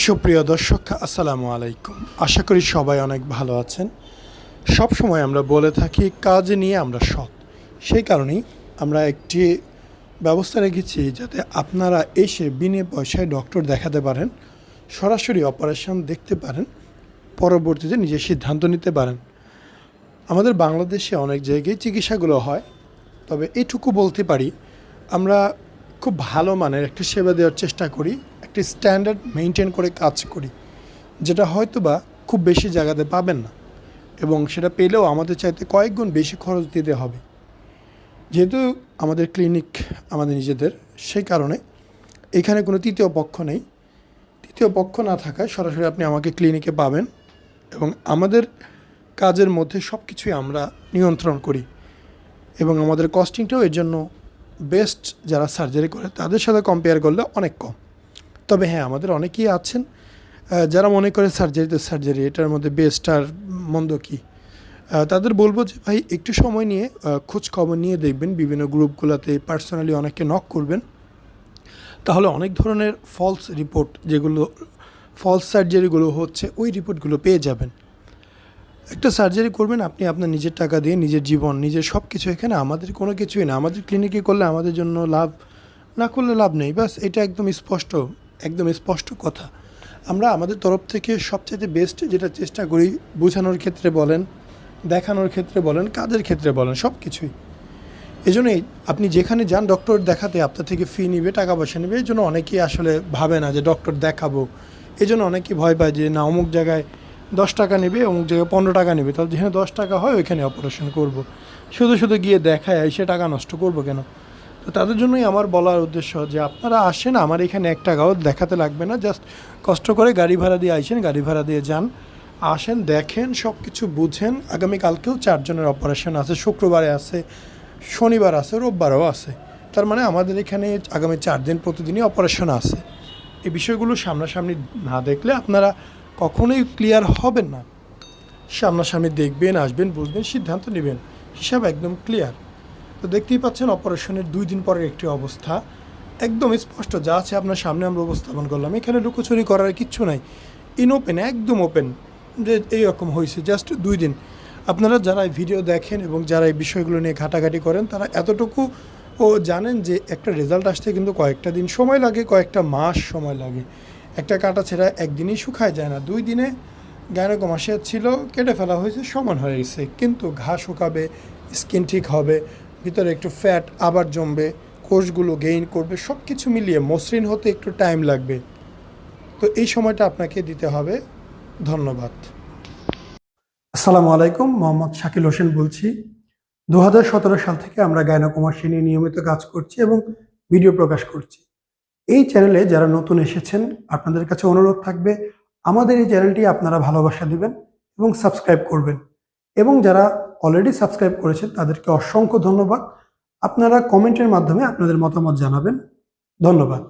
সুপ্রিয় দর্শক আসসালামু আলাইকুম। আশা করি সবাই অনেক ভালো আছেন। সব সময় আমরা বলে থাকি কাজ নিয়ে আমরা সৎ। সেই কারণেই আমরা একটি ব্যবস্থা রেখেছি যাতে আপনারা এসে বিনে পয়সায় ডক্টর দেখাতে পারেন, সরাসরি অপারেশন দেখতে পারেন, পরবর্তীতে নিজের সিদ্ধান্ত নিতে পারেন। আমাদের বাংলাদেশে অনেক জায়গায় চিকিৎসাগুলো হয়, তবে এইটুকু বলতে পারি আমরা খুব ভালো মানের একটা সেবা দেওয়ার চেষ্টা করি, একটি স্ট্যান্ডার্ড মেনটেন করে কাজ করি, যেটা হয়তো বা খুব বেশি জায়গাতে পাবেন না, এবং সেটা পেলেও আমাদের চাইতে কয়েক গুণ বেশি খরচ দিতে হবে। যেহেতু আমাদের ক্লিনিক আমাদের নিজেদের, সেই কারণে এখানে কোনো তৃতীয় পক্ষ নেই। তৃতীয় পক্ষ না থাকায় সরাসরি আপনি আমাকে ক্লিনিকে পাবেন, এবং আমাদের কাজের মধ্যে সব কিছুই আমরা নিয়ন্ত্রণ করি, এবং আমাদের কস্টিংটাও এর জন্য বেস্ট যারা সার্জারি করে তাদের সাথে কম্পেয়ার করলে অনেক কম। তবে হ্যাঁ, আমাদের অনেকেই আছেন যারা মনে করে সার্জারি এটার মধ্যে বেস্ট আর মন্দ কী। তাদের বলবো যে ভাই একটু সময় নিয়ে খোঁজ খবর নিয়ে দেখবেন, বিভিন্ন গ্রুপগুলোতে পার্সোনালি অনেককে নক করবেন, তাহলে অনেক ধরনের ফলস রিপোর্ট, যেগুলো ফলস সার্জারিগুলো হচ্ছে, ওই রিপোর্টগুলো পেয়ে যাবেন। একটা সার্জারি করবেন আপনি আপনার নিজের টাকা দিয়ে, নিজের জীবন, নিজের সব কিছু। এখানে আমাদের কোনো কিছুই না। আমাদের ক্লিনিকে করলে আমাদের জন্য লাভ, না করলে লাভ নেই, ব্যাস এটা একদম স্পষ্ট কথা। আমরা আমাদের তরফ থেকে সবচেয়ে বেস্ট যেটা চেষ্টা করি, বোঝানোর ক্ষেত্রে বলেন, দেখানোর ক্ষেত্রে বলেন, কাজের ক্ষেত্রে বলেন, সব কিছুই। এজন্যই আপনি যেখানে যান ডক্টর দেখাতে আপনার থেকে ফি নিবে, টাকা পয়সা নেবে। এই জন্য অনেকেই আসলে ভাবে না যে ডক্টর দেখাবো। এই জন্য অনেকেই ভয় পায় যে না, অমুক জায়গায় 10 টাকা নেবে, অমুক জায়গায় 15 টাকা নেবে, তাহলে যেখানে 10 টাকা হয় ওইখানে অপারেশন করব। শুধু গিয়ে দেখায় এসে টাকা নষ্ট করব কেন? তো তাদের জন্যই আমার বলার উদ্দেশ্য যে আপনারা আসেন, আমার এখানে 1 টাকাও দেখাতে লাগবে না। জাস্ট কষ্ট করে গাড়ি ভাড়া দিয়ে আইসেন, গাড়ি ভাড়া দিয়ে যান, আসেন, দেখেন, সব কিছু বুঝেন। আগামীকালকেও 4 জনের অপারেশন আছে, শুক্রবারে আছে, শনিবার আছে, রোববারও আছে। তার মানে আমাদের এখানে আগামী 4 দিন প্রতিদিনই অপারেশন আছে। এই বিষয়গুলো সামনাসামনি না দেখলে আপনারা কখনোই ক্লিয়ার হবেন না। সামনাসামনি দেখবেন, আসবেন, বুঝবেন, সিদ্ধান্ত নেবেন, হিসাব একদম ক্লিয়ার। তো দেখতেই পাচ্ছেন অপারেশনের 2 দিন পরের একটি অবস্থা একদম স্পষ্ট, যা আছে আপনার সামনে আমরা উপস্থাপন করলাম। এখানে লুকোচুরি করার কিচ্ছু নাই, ওপেন, একদম ওপেন, যে এইরকম হয়েছে জাস্ট 2 দিন। আপনারা যারা ভিডিও দেখেন এবং যারা এই বিষয়গুলো নিয়ে ঘাটাঘাটি করেন, তারা এতটুকু জানেন যে একটা রেজাল্ট আসতে কিন্তু কয়েকটা দিন সময় লাগে, কয়েকটা মাস সময় লাগে। একটা কাটা ছেঁড়া একদিনই শুকায় যায় না, 2 দিনে গাইনোকমাসিয়া ছিল, কেটে ফেলা হয়েছে, সমান হয়ে গেছে। কিন্তু ঘা শুকাবে, স্কিন ঠিক হবে, ভিতরে একটু ফ্যাট আবার জমবে, কোষগুলো গেইন করবে, সব কিছু মিলিয়ে মসৃণ হতে একটু টাইম লাগবে। তো এই সময়টা আপনাকে দিতে হবে। ধন্যবাদ। আসসালামু আলাইকুম, মোহাম্মদ শাকিল হোসেন বলছি। 2017 সাল থেকে আমরা গাইনোকমাসিয়া নিয়ে নিয়মিত কাজ করছি এবং ভিডিও প্রকাশ করছি। এই চ্যানেলে যারা নতুন এসেছেন, আপনাদের কাছে অনুরোধ থাকবে আমাদের এই চ্যানেলটি আপনারা ভালোবাসা দিবেন এবং সাবস্ক্রাইব করবেন। এবং যারা অলরেডি সাবস্ক্রাইব করেছেন তাদেরকে অসংখ্য ধন্যবাদ। আপনারা কমেন্টের মাধ্যমে আপনাদের মতামত জানাবেন। ধন্যবাদ।